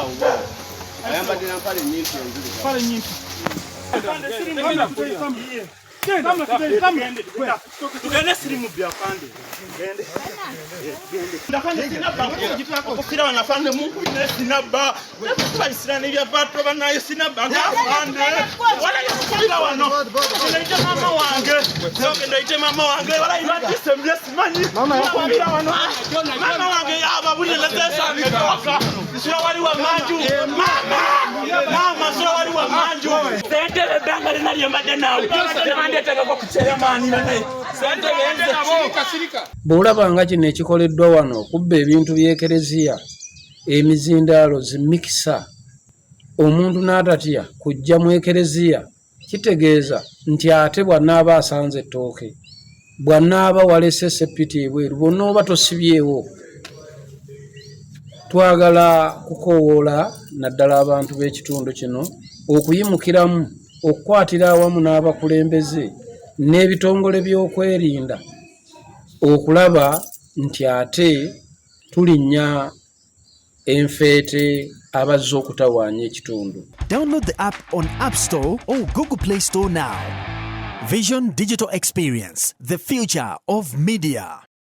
Wow. Ayambadde na mpale nnyimpi enzuli. Mpale nnyimpi. Tugende sirimu byafande. Gende. Ndafande sinabba kujitako kufira wanafande Mungu ne sinabba. Tubalisira ne byafatwa banayo sinabba ngafande. Wala yakufira wano. Ndoite mama wange. Ndoite mama wange wala ibadise mlesimanyi. Mama yakufira wano. Mama wange yababulira lezesa ngetoka. Sio wali wa manju. Mama sio wali wa manju. Sentele banga linali mbade nawe. Ndetaka ko kucheremani naye. Sente bende nabo kasirika. Bwolabanga kino ekikoleddwa wano okubba ebintu by'Eklezia emizindaalo zimikisa omuntu n'atatya kujja mu Eklezia kitegeeza nti ate bw'anaaba asanze ettooke bw'anaaba walese seppiti ebweru bonna oba tosibyewo. Twagala kukoowoola naddala abantu b'ekitundu kino okuyimukiramu okukwatira awamu n'abakulembeze n'ebitongole by'okwerinda okulaba nti ate tulinnya enfeete abazze okutawaanya ekitundu. Download the app on App Store or Google Play Store now. Vision Digital Experience, the future of media.